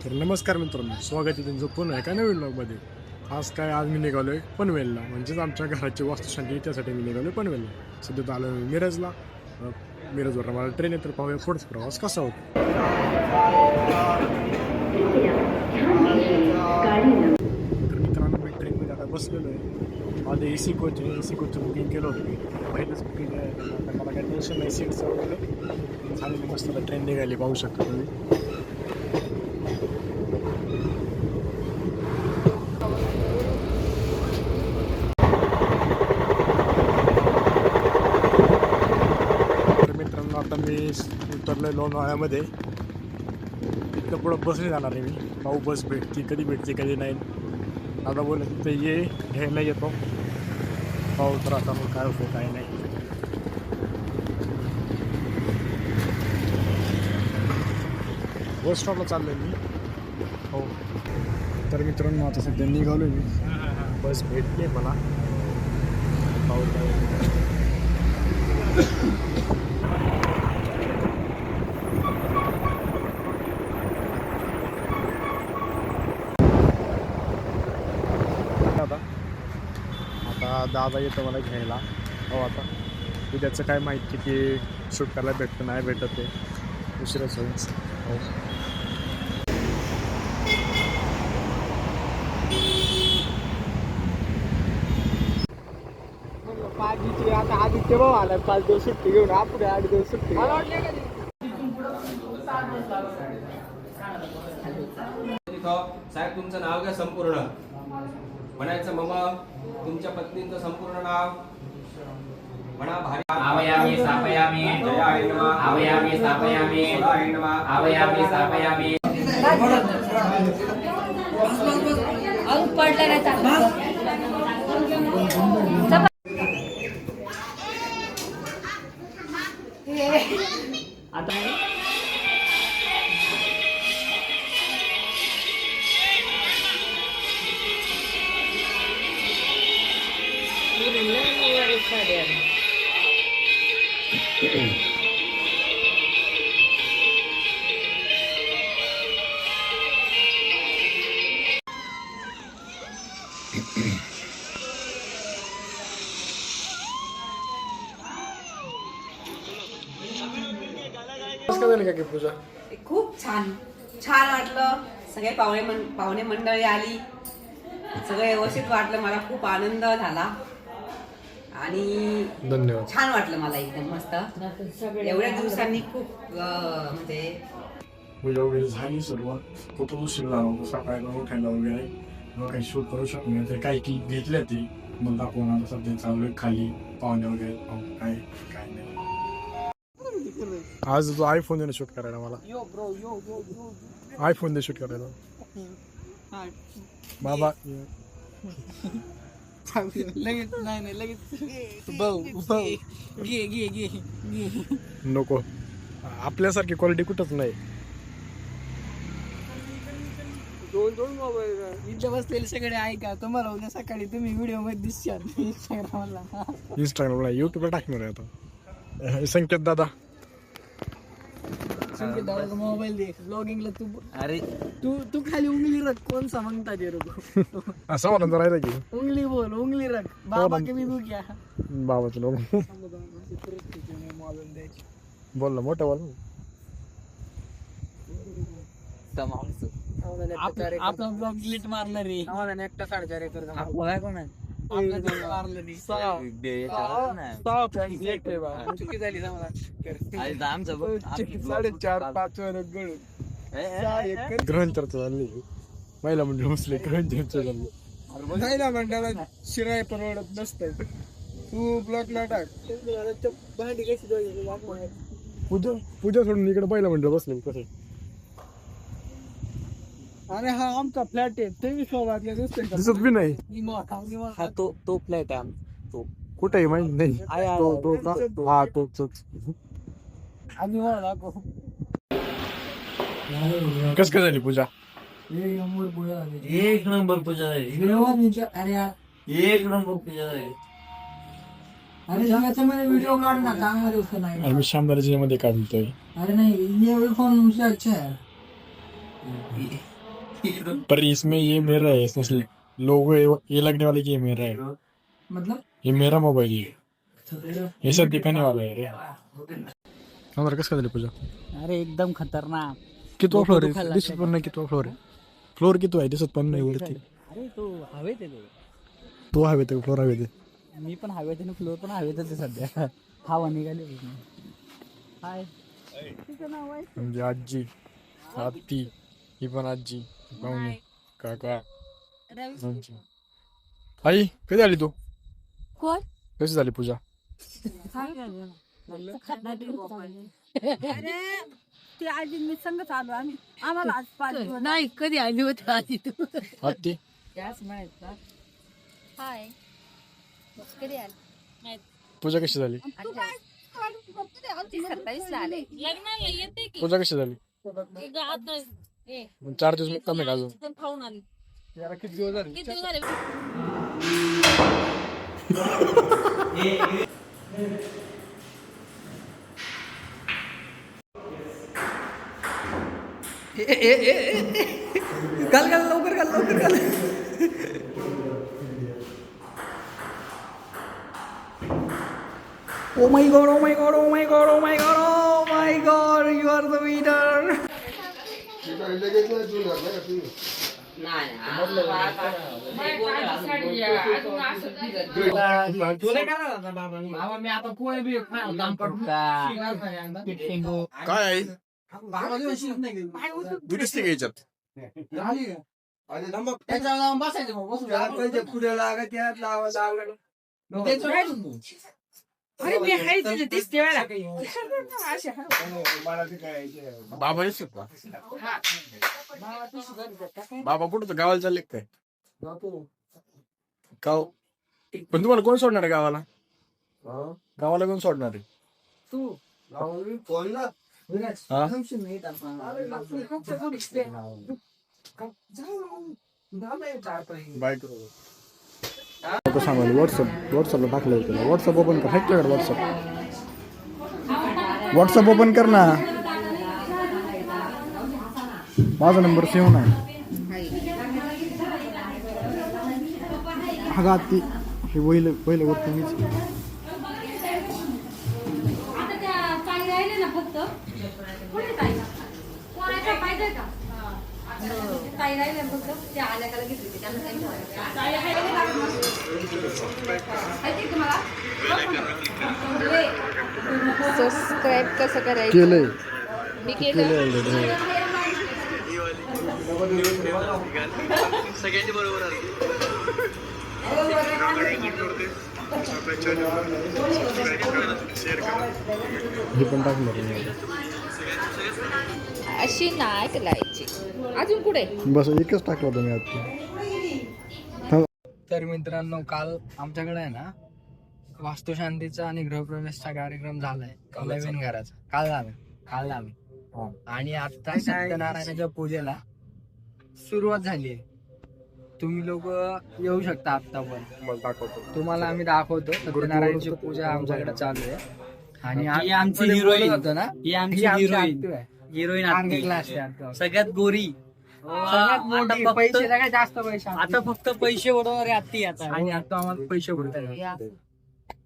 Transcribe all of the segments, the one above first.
तर नमस्कार मित्रांनो, स्वागत आहे तुमचं पुन्हा एका नवीन ब्लॉगमध्ये. आज मी निघालो आहे पनवेलला, म्हणजेच आमच्या घराची वास्तुशांती त्यासाठी मी निघालो आहे पनवेलला. सध्या तर आलो मिरजला. मिरजवर मला ट्रेन आहे, तर पाहूया पुढचा प्रवास कसा होतो. तर मित्रांनो, मी ट्रेनमध्ये आता बसलेलो आहे. माझं AC कोचचं बुकिंग केलं होतं मी. पहिलंच बुकिंग आहे, तर मला काही टेन्शन नाही. सीट्स वगैरे झालेली मस्त. ट्रेन निघाली, पाहू शकता तुम्ही. आता मी उतरलोय लोणावळ्यामध्ये. इथं पुढं बसने जाणार आहे मी. पाहू बस कधी भेटते कधी नाही. आता बोल तिथे ये घ्यायला येतो. पाहू तर आता मग काय होतं काय नाही. बस स्टॉपला चाललोय मी. हो, तर मित्रांनो आता सध्या निघालोय मी. बस भेटते मला. पाहू काय. आता दादा येतो मला घ्यायला. हो, आता उद्याचं काय माहिती की शूट करायला भेटतं नाही भेटत ते उशिराच होईल. हो, आता आदित्य भाऊ आला 5 दिवस सुट्टी घेऊन. आपण 8 दिवस सुट्टी. साहेब तुमचं नाव घ्या संपूर्ण. म्हणायचं ममा तुमच्या पत्नीचं संपूर्ण नाव म्हणा. भारी आवयामी स्थापयामी आवयामी स्थापयामी आवयामी स्थापयामी. पडलं नाही चालत. आता का की पूजा खूप छान वाटलं. सगळे पाहुणे मंडळी आली. सगळं व्यवस्थित वाटलं. मला खूप आनंद झाला आणि धन्यवाद. छान वाटलं मला एकदम मस्त. एवढ्या दिवसांनी खूप म्हणजे पूजा वगैरे झाली सर्व. खूप उशीर झाला सकाळी उठायला वगैरे. मग काही शूट करू शकतो नाही. तर काही क्लिप घेतल्या ती मग दाखवून आता सध्या चालू खाली पाहुणे वगैरे. काय काय नाही. आज जो आयफोन दे शूट करायला मला. आयफोन दे शूट करायला बाबा. लगेच नाही लगेच घे नको, आपल्यासारखी क्वालिटी कुठंच नाही. दोन मोबाईल इथं बसलेले सगळे ऐका. तुम्हाला उद्या सकाळी तुम्ही व्हिडिओ मध्ये दिसशाल इंस्टाग्रामला युट्यूबला टाकणार आहे आता. संकेत दादा मोबाईल दे ब्लॉगिंगला. तू अरे तू खाली उंगली रख. कोण सा मांगता दे रो असं म्हणून राहिलं की उंगली बोल. उंगली रख. बाबा के भी क्या बाबाचं लोक बोल ना, मोठं बोल. आपला ब्लॉग डिलीट मारला रे. एकटा 4.5 एकर आपला कोण आहे. चुकी झाली 4.5 ग्रहण चर्चा झाली. महिला मंडळ बसले. ग्रहण चर्चा झाली. महिला मंडळाला शिराय परवडत नसतं. तू ब्लॉकला टाक. भांडी कशी पूजा सोडून इकडे पहिला मंडळ बसले कसं. अरे हा आमचा फ्लॅट आहे. तुम्ही सोबतले दिसत बी नाही. हा तो फ्लॅट आहे. तो कुठे आहे माहिती नाही. तो का हा तोच. आम्ही दाखव. कस काय झाली पूजा. एक नंबर पूजा झाली. अरे यार एक नंबर पूजा झाली. अरे सांगायचं मला व्हिडिओ काढ ना. चांगला दिवस नाही. आम्ही शामदाराजी मध्ये काढतोय. अरे नाही ये फोन अच्छा है. पर इसमें ये मेरा है, इसमें लोगो ये लगने वाले की ये मेरा है, मतलब ये मेरा मोबाइल है, ये सब दिखाने वाला है रे. आम्हाला कसं काय झाली पूजा? अरे एकदम खतरनाक. कितवा फ्लोअर दुखायला आहे? दिसत पण नाही कितवा फ्लोअर आहे. फ्लोअर किती आहे दिसत पण नाही वरती. अरे तो हवेत आहे तो हवे ते फ्लोअर हवे ते. मी पण हवेत आणि फ्लोअर पण हवेतच आहे सध्या. हवा निघाली. हाय. तिचं नाव आहे म्हणजे आजी, आत्ती, ही पण आजी, पाहुणे, काका, आजी. आई कधी आली तू? कोण? कशी झाली पूजा? अरे ते आजी मी संगत आलो आम्ही. आम्हाला आज 5 दिवस नाही कधी आली होती आधी तू. आत्ती हाय कधी आली? पूजा कशी झाली? 27 ला आले. लग्नाला येते की पूजा कशी झाली? 4 दिवस मुक्काम आहे का अजून? खाऊन आली. यार किती दिवस झाले? किती दिवस झाले? घाल लवकर घाल. Oh my god, you are the winner. काय आहे? दुरुस्ती घ्यायच्यात. बाबा येशील का? बाबा कुठं गावाला चालले काय? गाव पण तुम्हाला कोण सोडणार आहे गावाला? गावाला कोण सोडणार आहे? तू हा? बाय करू. सांगाल व्हॉट्सअपला टाकलं होतं. व्हॉट्सअप ओपन कर. हाय तुझ्याकडे व्हॉट्सअप ओपन कर ना. माझा नंबर सेव्ह नाही. हा ती हे पहिलं वरती मीच. आता त्या ताई राहिले ना फक्त. कोणी ताई? कोणाच्या पाहिजे का? ताई राहिले फक्त. त्या आल्या का लगेच येते. त्यांना काही ताई राहिले तुम्हाला? सबस्क्राईब कसं करायचं? केलंय. मी केलं. सगळ्यांची बरोबर आली. हे पण टाकलं. अशी नाही करायची. अजून पुढे बस एकच टाकलं होतं मी आता. तर मित्रांनो काल आमच्याकडे आहे ना वास्तुशांतीचा आणि गृहप्रवेशचा कार्यक्रम झालाय नवीन घराचा. काल झालं. आणि आता सत्यनारायणाच्या पूजेला सुरुवात झाली आहे. तुम्ही लोक येऊ शकता. आता पण तुम्हाला आम्ही दाखवतो. सत्यनारायणची पूजा आमच्याकडे चालू आहे. आणि आमची हिरोईन होतो ना, ही आमची हिरोईन क्लास सगळ्यात गोरी, सगळ्यात मोठी, पैसे सगळ्यात जास्त पैसे आता फक्त पैसे उडवणारे आत्ती आता. आणि आता आम्हाला पैसे उडतात.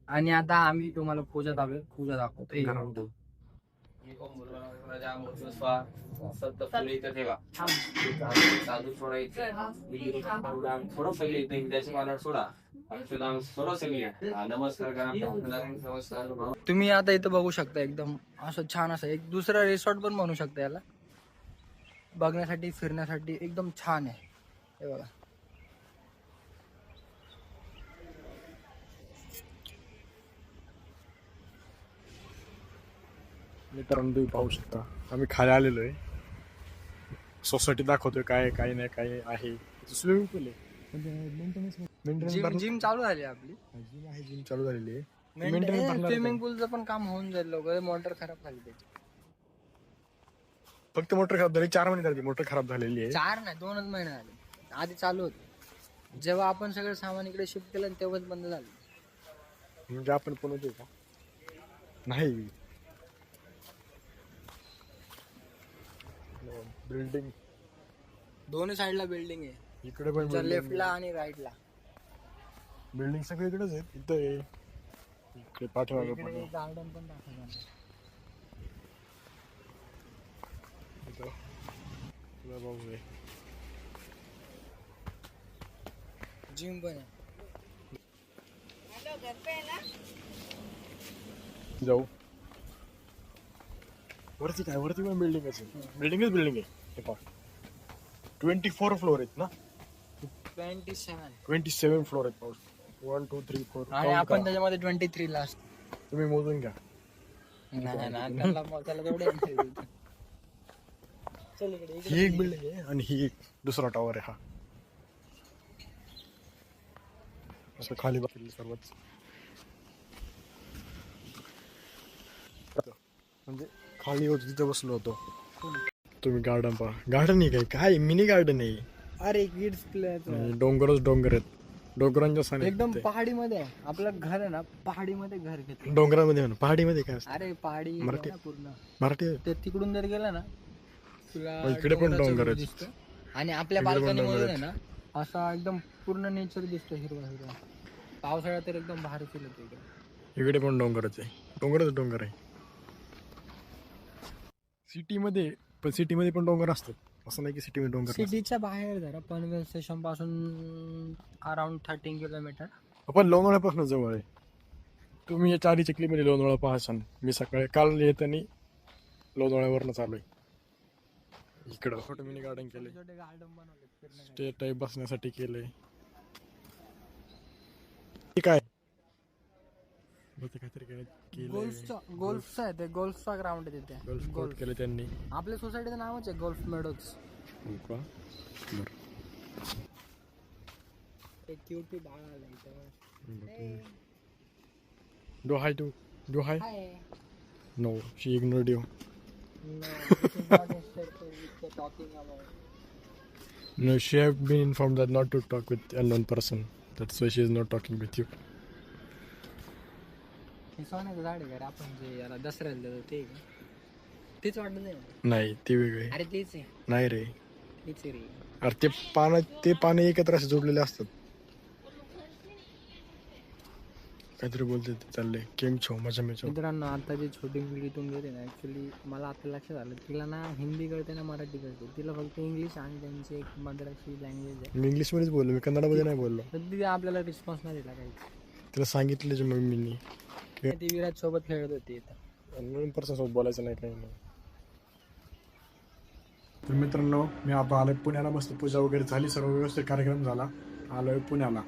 आणि आता आम्ही तुम्हाला पूजा दाखवतो. ठेवा साधू सोडायचं थोडं पहिले त्याची सोडा. नमस्कार करा. नमस्कार. तुम्ही आता इथं बघू शकता एकदम असं छान असं एक दुसरा रिसॉर्ट पण बनवू शकता. याला बघण्यासाठी फिरण्यासाठी एकदम छान आहे. हे बघा. मित्रांनो तुम्ही पाहू शकता आम्ही खाली आलेलो आहे. सोसायटी दाखवतोय काय नाही काय आहे. स्विमिंग पूल आहे. जिम चालू झाली आपली. जिम चालू झालेली आहे. स्विमिंग पूलचं पण काम होऊन जाईल. लवकर मोटर खराब झाली त्याची. फक्त मोटर खराब झाली. 4 महिने झाली मोटर खराब झालेली आहे. 4 नाही 2च महिने झाले. आधी चालू होते. जेव्हा आपण सगळं सामान इकडे शिफ्ट केलं तेव्हाच बंद झालं. म्हणजे आपण पण होतो का? नाही. बिल्डिंग दोन्ही साईडला बिल्डिंग आहे, इकडे पण लेफ्टला आणि राईटला. बिल्डिंग सगळीकडेच आहेत. इथं आहे, इकडे पाठीमागे पण आहे. गार्डन पण दाखवलं. इथं तुझा भाऊ आहे. जिम पण आहे. जाऊ वरती काय, वरती पण बिल्डिंग असेल. बिल्डिंगच बिल्डिंग आहे. हे पहा 24 फ्लोर आहेत ना, 27. 27 फ्लोर आहेत पाऊस. 1 2 3 4 आणि आपण त्याच्यामध्ये 23 ला असतो. तुम्ही मोजून घ्या. त्याला तेवढे चल इकडे ही एक बिल्डिंग आहे आणि ही एक दुसरा टॉवर आहे. हा असं खाली बघितलं सर्वच, म्हणजे खाली होतो तिथे बसलो होतो. तुम्ही गार्डन पहा. गार्डन आहे काय मिनी गार्डन आहे. अरे किड्स प्ले आणि डोंगरच डोंगर आहेत. डोंगरांच्या साने एकदम पहाडीमध्ये आहे. आपलं घर आहे ना, पहाडीमध्ये घर घेतलं. डोंगरामध्ये म्हणा, पहाडीमध्ये काय असतं? अरे पहाडी मराठी- आहे ना पूर्ण. मराठी आहे. ते तिकडून जर गेला ना तुला इकडे पण डोंगराचं डोंगर view आहेत. दिसतं. आणि आपल्या इकडे पण बाल्कनी डोंगर मधून आहे ना असा एकदम पूर्ण नेचर दिसतो, हिरवा हिरवा. पावसाळ्यात तर एकदम भारी फील होतो इकडे. इकडे पण डोंगरच आहे. डोंगरच डोंगर आहे. सिटीमध्ये पण डोंगर असतात. असं नाही की सिटीमध्ये डोंगर नसतात. सिटीच्या बाहेर जरा पनवेल स्टेशन पासून अराउंड 13 किलोमीटर. आपण लोणावळ्यापासून जवळ आहे. तुम्ही या 4 चिखलीमध्ये लोणावळा पाहाल. मी सकाळी काल येताना लोणावळ्यावरनं चालू आहे. इकडं छोटं मिनी गार्डन केलंय, छोटे गार्डन बनवले. स्टे टाईप बसण्यासाठी केलंय. हे काय काहीतरी केलंय. गोल्फचा आहे ते, गोल्फचा ग्राउंड आहे तिथे. गोल्फ कोर्ट केलं त्यांनी. आपल्या सोसायटीचं नावच आहे गोल्फ मेडोज. हो का? बरं. एक क्यूटी बाळ आलं इथे. Do hi? No, she ignored you. No, this is not instructed with the talking about. No, she have been informed that not to talk with unknown person. That's why she is not talking with you. हे सोन्याचं झाड आहे का रे? आपण जे याला दसऱ्याला देतो ते आहे का? तेच वाटत नाही. नाही, ते वेगळे. अरे तेच आहे, नाही रे. तेच आहे रे. अरे ते पाने एकत्र असे जोडलेले असतात. काहीतरी बोलते ते चाललंय. केम छो मजा में छो. मित्रांनो, आता जे छोटी मुलगी इथून गेली ना, ऍक्च्युली मला आता लक्षात आलं तिला ना हिंदी कळते ना मराठी कळते. तिला फक्त इंग्लिश आणि त्यांची एक मद्रासी लँग्वेज आहे. मी इंग्लिशमध्येच बोललो, मी कन्नडमध्ये नाही बोललो. तर तिथे आपल्याला रिस्पॉन्स नाही दिला काही. तिला सांगितलं जे मम्मीनी ती विराज सोबत खेळत होती इथं. अननोन पर्सन सोबत बोलायचं नाही, काही नाही. तर मित्रांनो, मी आता आलोय पुण्याला. मस्त पूजा वगैरे झाली, सर्व व्यवस्थित कार्यक्रम झाला. आलोय पुण्याला.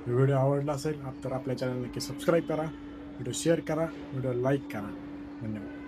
व्हिडिओ आवडला असेल तर आपल्या चॅनल नक्की सबस्क्राईब करा, व्हिडिओ शेअर करा, व्हिडिओ लाईक करा. धन्यवाद.